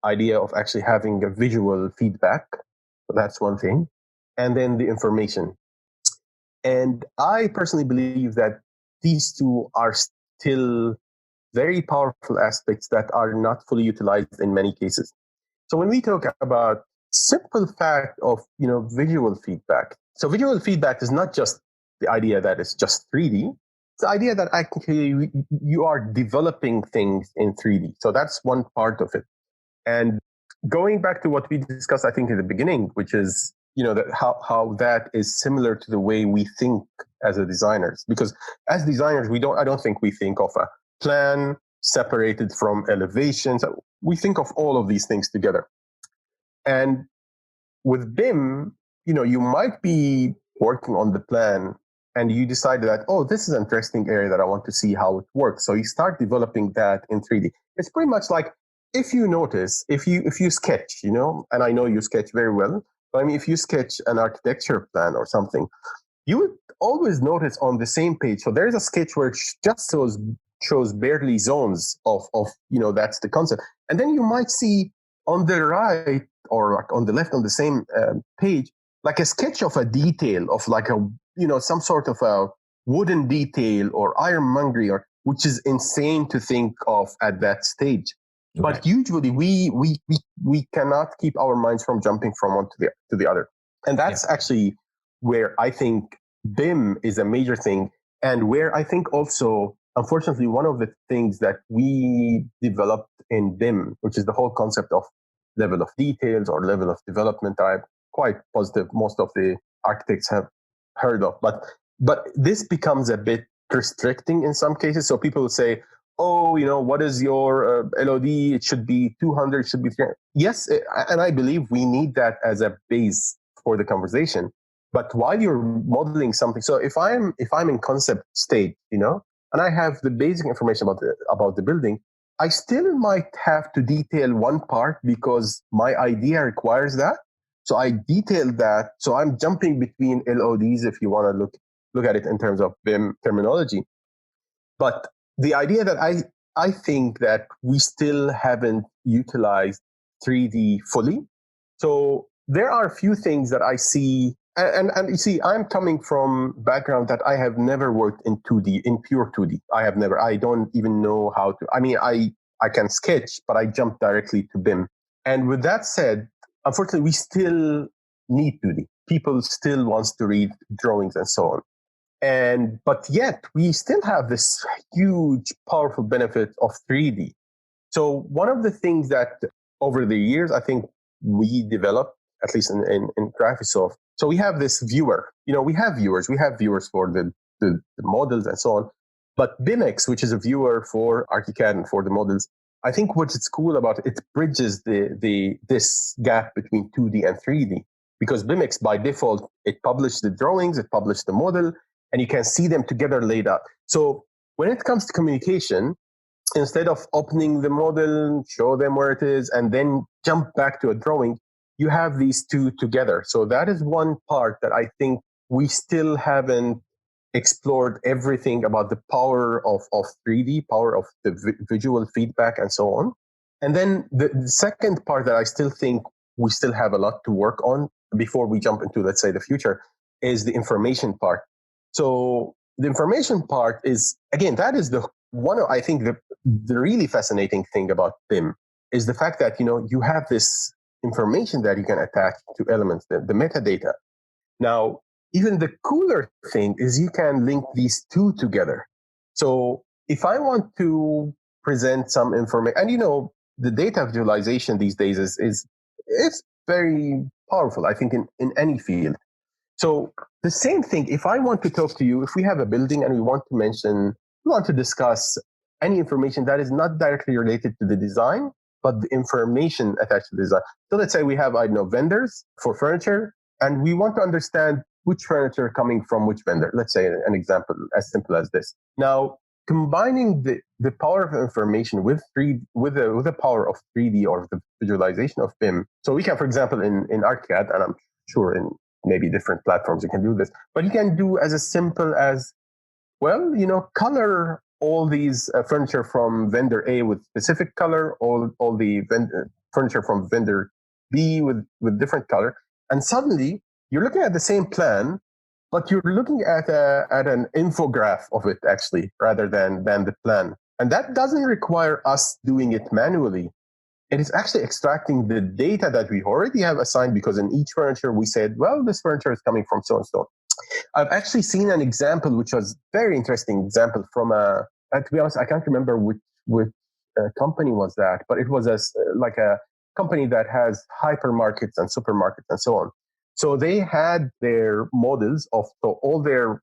idea of actually having a visual feedback. So that's one thing. And then the information. And I personally believe that these two are still very powerful aspects that are not fully utilized in many cases. So when we talk about simple fact of visual feedback, so visual feedback is not just the idea that it's just 3D. It's the idea that actually you are developing things in 3D. So that's one part of it. And going back to what we discussed, I think, at the beginning, which is that how that is similar to the way we think as a designers. Because as designers, I don't think we think of a plan separated from elevations. We think of all of these things together. And with BIM, you might be working on the plan and you decide that, oh, this is an interesting area that I want to see how it works. So you start developing that in 3D. It's pretty much like, if you notice, if you sketch, and I know you sketch very well, but I mean, if you sketch an architecture plan or something, you would always notice on the same page. So there's a sketch where it just shows barely zones of that's the concept. And then you might see on the right or like on the left on the same page, like a sketch of a detail of like some sort of a wooden detail or ironmongery, which is insane to think of at that stage. Okay. But usually we cannot keep our minds from jumping from one to the other. And that's actually where I think BIM is a major thing, and where I think also, unfortunately, one of the things that we developed in BIM, which is the whole concept of level of details or level of development, I'm quite positive most of the architects have heard of. But this becomes a bit restricting in some cases. So people will say, oh, what is your LOD? It should be 200, it should be 300. Yes, and I believe we need that as a base for the conversation. But while you're modeling something, so if I'm in concept state, and I have the basic information about the building, I still might have to detail one part because my idea requires that. So I detail that. So I'm jumping between LODs if you want to look at it in terms of BIM terminology. But the idea that I think that we still haven't utilized 3D fully. So there are a few things that I see, and you see, I'm coming from background that I have never worked in 2D, in pure 2D. I don't even know how to, I can sketch, but I jump directly to BIM. And with that said, unfortunately, we still need 2D. People still wants to read drawings and so on. But yet we still have this huge, powerful benefit of 3D. So one of the things that over the years, I think we developed, at least in Graphisoft. So we have this viewer, we have viewers for the models and so on. But BIMEX, which is a viewer for ArchiCAD and for the models, I think what it's cool about it bridges this gap between 2D and 3D. Because BIMEX, by default, it published the drawings, it published the model, and you can see them together laid out. So when it comes to communication, instead of opening the model, show them where it is, and then jump back to a drawing, you have these two together. So that is one part that I think we still haven't explored everything about the power of 3D, power of the visual feedback and so on. And then the second part that I still think we still have a lot to work on before we jump into, let's say, the future, is the information part. So the information part is, again, that is I think the really fascinating thing about BIM is the fact that, you have this information that you can attach to elements, the metadata. Now, even the cooler thing is you can link these two together. So if I want to present some information, and the data visualization these days is very powerful, I think, in any field. So the same thing, if I want to talk to you, if we have a building and we want to discuss any information that is not directly related to the design, but the information attached to the design. So let's say we have, vendors for furniture, and we want to understand which furniture coming from which vendor. Let's say an example as simple as this. Now, combining the power of information with the power of 3D or the visualization of BIM. So we can, for example, in ArchiCAD, and I'm sure in maybe different platforms you can do this, but you can do as simple as, color all these furniture from vendor A with specific color, all the furniture from vendor B with different color. And suddenly you're looking at the same plan, but you're looking at an infograph of it actually, rather than the plan. And that doesn't require us doing it manually. It is actually extracting the data that we already have assigned, because in each furniture we said, well, this furniture is coming from so and so. I've actually seen an example, which was very interesting example from to be honest, I can't remember which company was that, but it was like a company that has hypermarkets and supermarkets and so on. So they had their models of all their,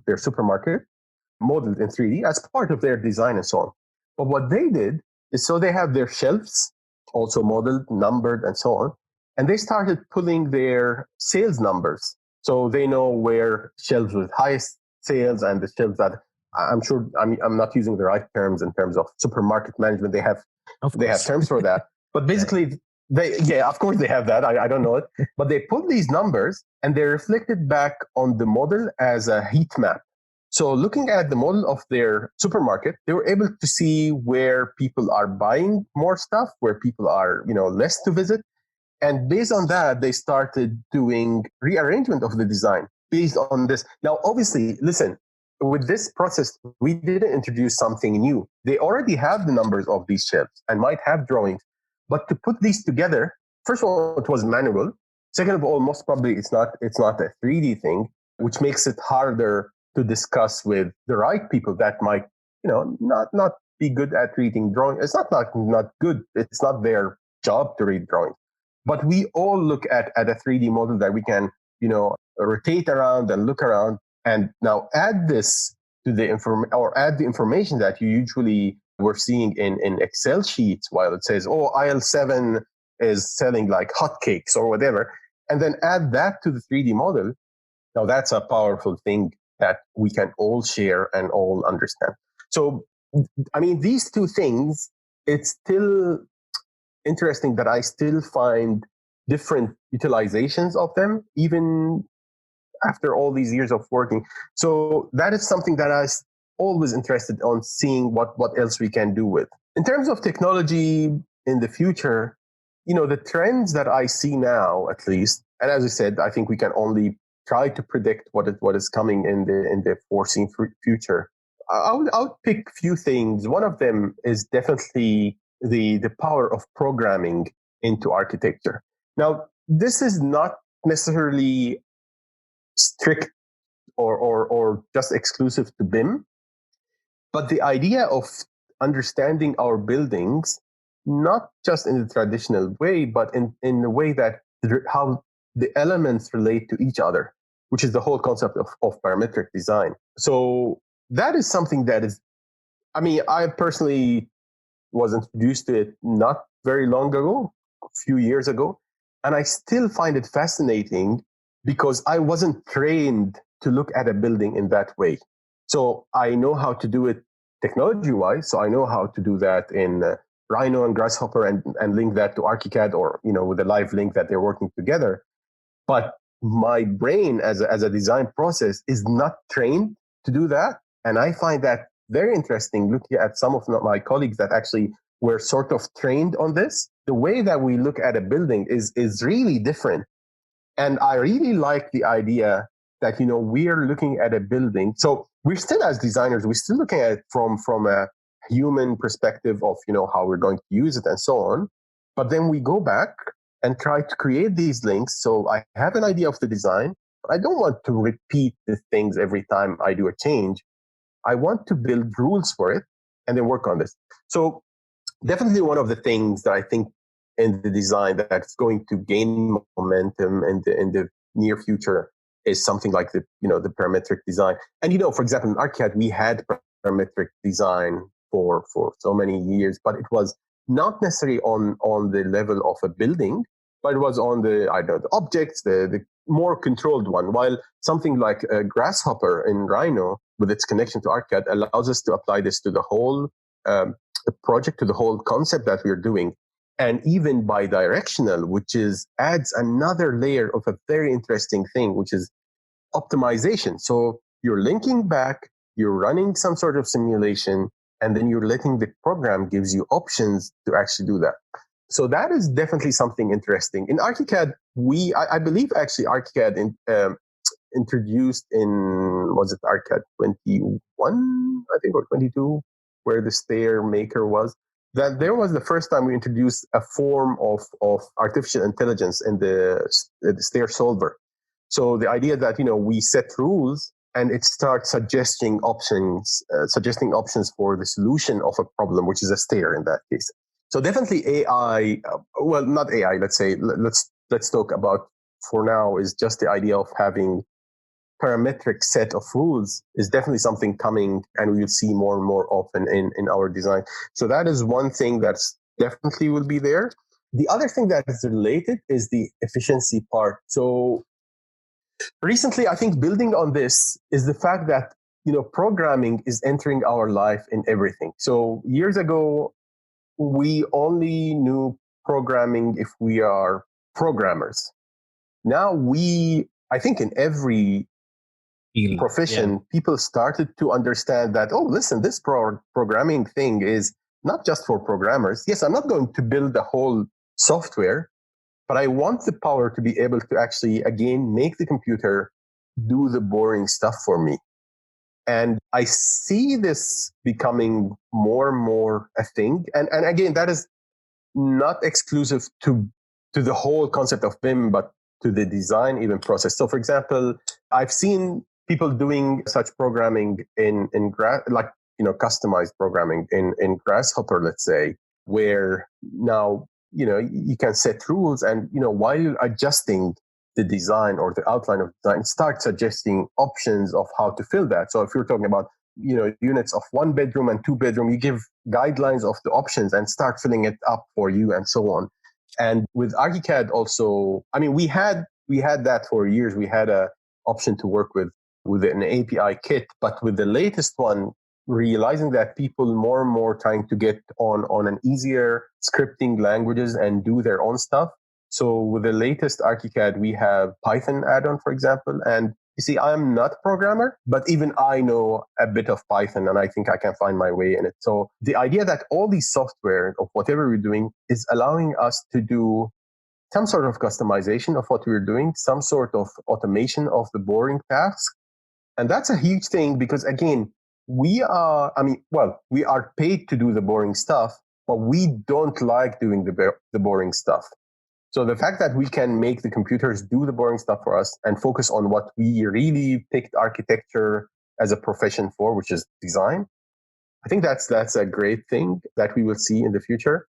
their supermarket modeled in 3D as part of their design and so on. But what they did is, so they have their shelves also modeled, numbered, and so on. And they started pulling their sales numbers. So they know where shelves with highest sales and the shelves that I'm sure I'm not using the right terms in terms of supermarket management. They have terms for that. But basically, of course they have that. I don't know it. But they put these numbers and they're reflected back on the model as a heat map. So looking at the model of their supermarket, they were able to see where people are buying more stuff, where people are, less to visit. And based on that, they started doing rearrangement of the design based on this. Now, obviously, listen, with this process, we didn't introduce something new. They already have the numbers of these shelves and might have drawings. But to put these together, first of all, it was manual. Second of all, most probably it's not a 3D thing, which makes it harder to discuss with the right people that might, not be good at reading drawing. It's not good. It's not their job to read drawings. But we all look at a 3D model that we can, rotate around and look around, and now add this to the add the information that you usually were seeing in Excel sheets, while it says, oh, aisle 7 is selling like hotcakes or whatever, and then add that to the 3D model. Now that's a powerful thing that we can all share and all understand. So, I mean, these two things, it's still interesting that I still find different utilizations of them, even after all these years of working. So that is something that I'm always interested on seeing what else we can do with. In terms of technology in the future, the trends that I see now, at least, and as I said, I think we can only try to predict what is coming in the foreseen future. I'll pick a few things. One of them is definitely the power of programming into architecture. Now, this is not necessarily strict or just exclusive to BIM, but the idea of understanding our buildings, not just in the traditional way, but in the way that how the elements relate to each other, which is the whole concept of parametric design. So that is something that is, I personally was introduced to it not very long ago, a few years ago, and I still find it fascinating because I wasn't trained to look at a building in that way. So I know how to do it technology-wise, so I know how to do that in Rhino and Grasshopper and link that to ArchiCAD, or with a live link that they're working together. But my brain as a design process is not trained to do that. And I find that very interesting looking at some of my colleagues that actually were sort of trained on this. The way that we look at a building is really different. And I really like the idea that, we're looking at a building. So we're still, as designers, we're still looking at it from a human perspective of, how we're going to use it and so on. But then we go back and try to create these links. So I have an idea of the design, but I don't want to repeat the things every time I do a change. I want to build rules for it and then work on this. So definitely one of the things that I think in the design that's going to gain momentum in the near future is something like the parametric design. And, for example, in ArchiCAD, we had parametric design for so many years, but it was not necessarily on the level of a building, but it was on the objects, the more controlled one. While something like a Grasshopper in Rhino, with its connection to ArchiCAD, allows us to apply this to the whole project, to the whole concept that we're doing. And even bidirectional, which adds another layer of a very interesting thing, which is optimization. So you're linking back, you're running some sort of simulation, and then you're letting the program gives you options to actually do that. So that is definitely something interesting. In ArchiCAD, I believe actually ArchiCAD introduced in, was it ArchiCAD 21, I think, or 22, where the stair maker was, that there was the first time we introduced a form of artificial intelligence in the stair solver. So the idea that, we set rules and it starts suggesting options for the solution of a problem, which is a stair in that case. So definitely AI, well, not AI, let's say, let's talk about for now is just the idea of having parametric set of rules is definitely something coming, and we will see more and more often in our design. So that is one thing that's definitely will be there. The other thing that is related is the efficiency part. So recently, I think building on this is the fact that, programming is entering our life in everything. So years ago, we only knew programming if we are programmers. Now I think in every profession, people started to understand that, oh, listen, this programming thing is not just for programmers. Yes, I'm not going to build the whole software, but I want the power to be able to actually, again, make the computer do the boring stuff for me. And I see this becoming more and more a thing. And again, that is not exclusive to the whole concept of BIM, but to the design even process. So for example, I've seen people doing such programming in like, customized programming in Grasshopper, let's say, where now, you can set rules and, while you're adjusting the design or the outline of design, start suggesting options of how to fill that. So if you're talking about, units of 1 bedroom and 2 bedroom, you give guidelines of the options and start filling it up for you and so on. And with ArchiCAD also, I mean, we had that for years. We had a option to work with an API kit, but with the latest one, realizing that people more and more trying to get on an easier scripting languages and do their own stuff. So with the latest ArchiCAD, we have Python add-on, for example. And you see, I'm not a programmer, but even I know a bit of Python, and I think I can find my way in it. So the idea that all these software of whatever we're doing is allowing us to do some sort of customization of what we're doing, some sort of automation of the boring tasks. And that's a huge thing because, again, we are paid to do the boring stuff, but we don't like doing the boring stuff. So the fact that we can make the computers do the boring stuff for us and focus on what we really picked architecture as a profession for, which is design, I think that's a great thing that we will see in the future.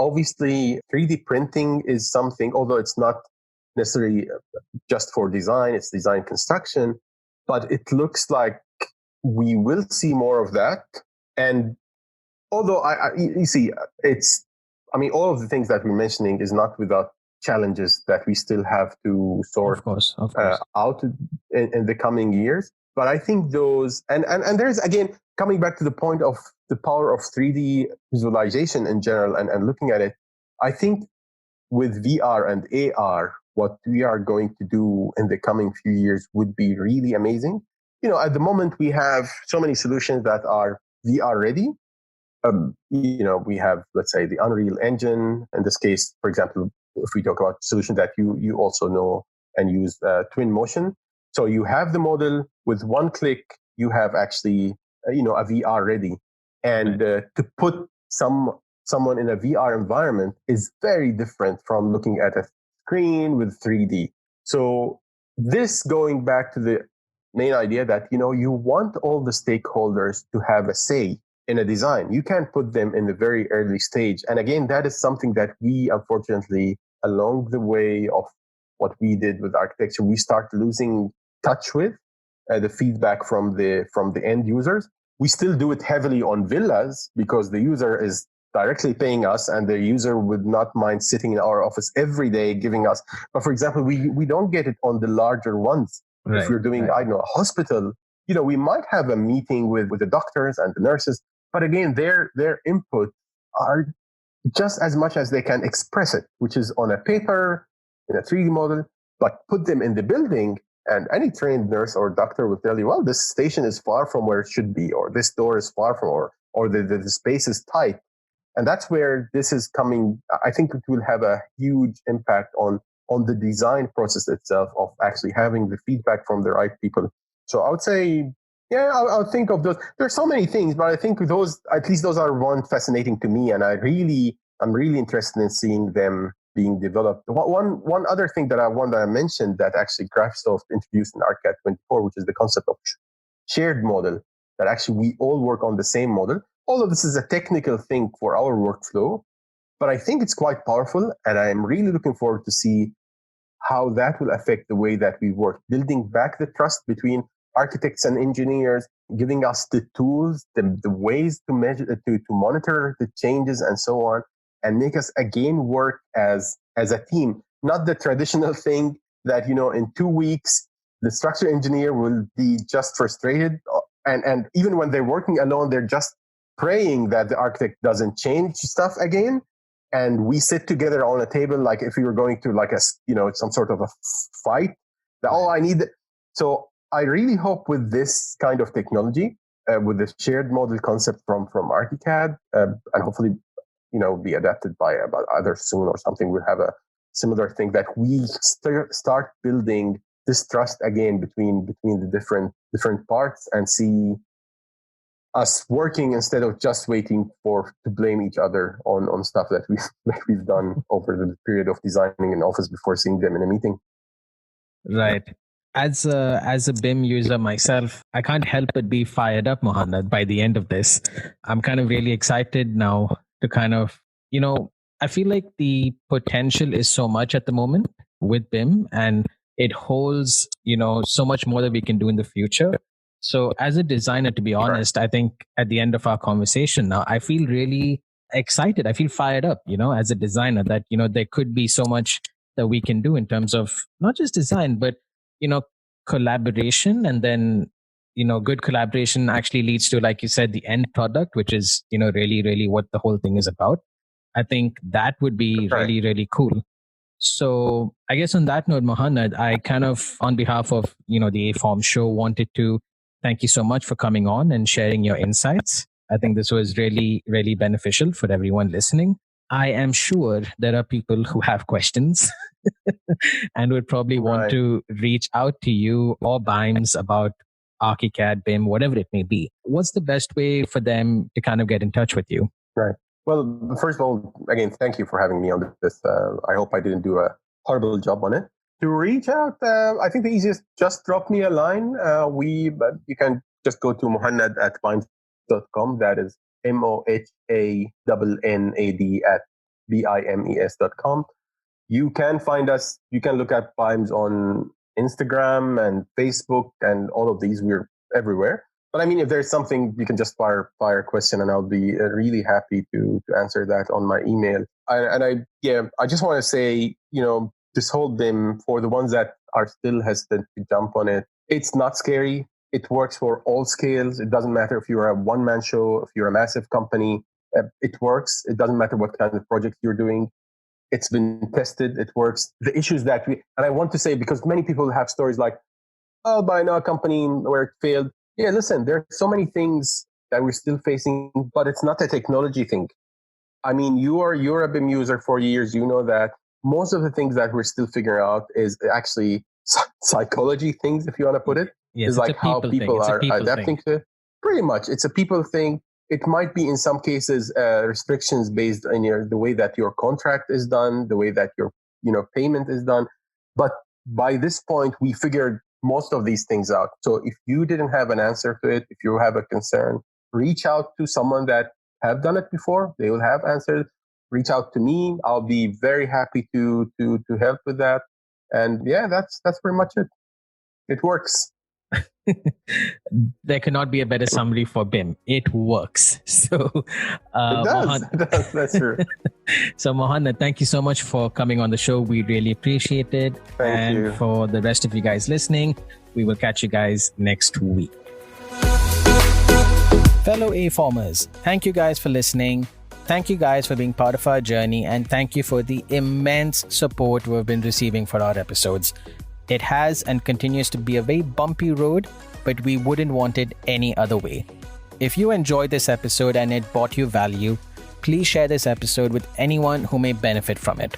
Obviously, 3D printing is something, although it's not necessarily just for design, it's design construction, but it looks like we will see more of that. And although you see, all of the things that we're mentioning is not without challenges that we still have to sort out in the coming years. But I think those, and there's, again, coming back to the point of the power of 3D visualization in general and looking at it, I think with VR and AR, what we are going to do in the coming few years would be really amazing. At the moment, we have so many solutions that are VR ready. We have, let's say, the Unreal Engine. In this case, for example, if we talk about solutions that you also know and use, Twin Motion. So you have the model with one click, you have actually, a VR ready. And to put someone in a VR environment is very different from looking at a screen with 3D. So this going back to the main idea that, you want all the stakeholders to have a say in a design. You can't put them in the very early stage. And again, that is something that we, unfortunately, along the way of what we did with architecture, we start losing touch with the feedback from the end users. We still do it heavily on villas because the user is directly paying us and the user would not mind sitting in our office every day giving us. But for example, we don't get it on the larger ones. Right, if you're doing, I don't know, a hospital, we might have a meeting with the doctors and the nurses, but again, their input are just as much as they can express it, which is on a paper, in a 3D model, but put them in the building. And any trained nurse or doctor will tell you, well, this station is far from where it should be, or this door is far from, or the space is tight. And that's where this is coming. I think it will have a huge impact on on the design process itself of actually having the feedback from the right people. So I would say, yeah, I'll think of those. There's so many things, but I think those, at least those are one fascinating to me. And I'm really interested in seeing them being developed. One other thing that I mentioned that actually Craftsoft introduced in ArchiCAD 24, which is the concept of shared model, that actually we all work on the same model. All of this is a technical thing for our workflow, but I think it's quite powerful. And I'm really looking forward to see how that will affect the way that we work, building back the trust between architects and engineers, giving us the tools, the ways to measure, to monitor the changes and so on, and make us again work as a team. Not the traditional thing that, in 2 weeks, the structural engineer will be just frustrated. And even when they're working alone, they're just praying that the architect doesn't change stuff again. And we sit together on a table, like if we were going to like some sort of a fight. So I really hope with this kind of technology, with the shared model concept from ArchiCAD, and hopefully, be adapted by others soon or something, we'll have a similar thing, that we start building this trust again between the different parts, and see us working instead of just waiting to blame each other on stuff that we've done over the period of designing an office before seeing them in a meeting. Right. As a BIM user myself, I can't help but be fired up, Mohannad, by the end of this. I'm kind of really excited now to kind of, I feel like the potential is so much at the moment with BIM, and it holds, so much more that we can do in the future. So as a designer, to be honest, I think at the end of our conversation now, I feel really excited. I feel fired up, as a designer, that, there could be so much that we can do in terms of not just design, but, collaboration. And then, good collaboration actually leads to, like you said, the end product, which is, really, really what the whole thing is about. I think that would be really, really cool. So I guess on that note, Mohannad, I kind of, on behalf of, the aForm show, wanted to thank you so much for coming on and sharing your insights. I think this was really, really beneficial for everyone listening. I am sure there are people who have questions and would probably want to reach out to you or BIMES about ArchiCAD, BIM, whatever it may be. What's the best way for them to kind of get in touch with you? Right. Well, first of all, again, thank you for having me on this. I hope I didn't do a horrible job on it. To reach out, I think the easiest, just drop me a line. You can just go to mohannad@bimes.com. That is mohannad@bimes.com. You can find us. You can look at BIMES on Instagram and Facebook and all of these. We're everywhere. But I mean, if there's something, you can just fire a question, and I'll be really happy to answer that on my email. I just want to say, this whole BIM, for the ones that are still hesitant to jump on it, it's not scary. It works for all scales. It doesn't matter if you're a one-man show, if you're a massive company, it works. It doesn't matter what kind of project you're doing. It's been tested. It works. The issues that and I want to say, because many people have stories like, oh, but I know a company where it failed. Yeah, listen, there are so many things that we're still facing, but it's not a technology thing. I mean, you're a BIM user for years. You know that most of the things that we're still figuring out is actually psychology things, if you want to put it. Yes, it's like how people are adapting to it. Pretty much, it's a people thing. It might be in some cases restrictions based on the way that your contract is done, the way that your payment is done. But by this point, we figured most of these things out. So if you didn't have an answer to it, if you have a concern, reach out to someone that have done it before. They will have answers. Reach out to me. I'll be very happy to help with that. And yeah, that's pretty much it. It works. There cannot be a better summary for BIM. It works. So it does. That's true. So Mohannad, thank you so much for coming on the show. We really appreciate it. Thank you. For the rest of you guys listening, we will catch you guys next week. Fellow aFormers, thank you guys for listening. Thank you guys for being part of our journey, and thank you for the immense support we've been receiving for our episodes. It has and continues to be a very bumpy road, but we wouldn't want it any other way. If you enjoyed this episode and it brought you value, please share this episode with anyone who may benefit from it.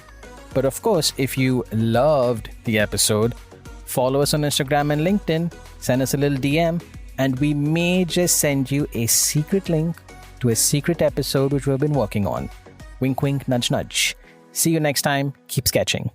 But of course, if you loved the episode, follow us on Instagram and LinkedIn, send us a little DM, and we may just send you a secret link to a secret episode which we've been working on. Wink, wink, nudge, nudge. See you next time. Keep sketching.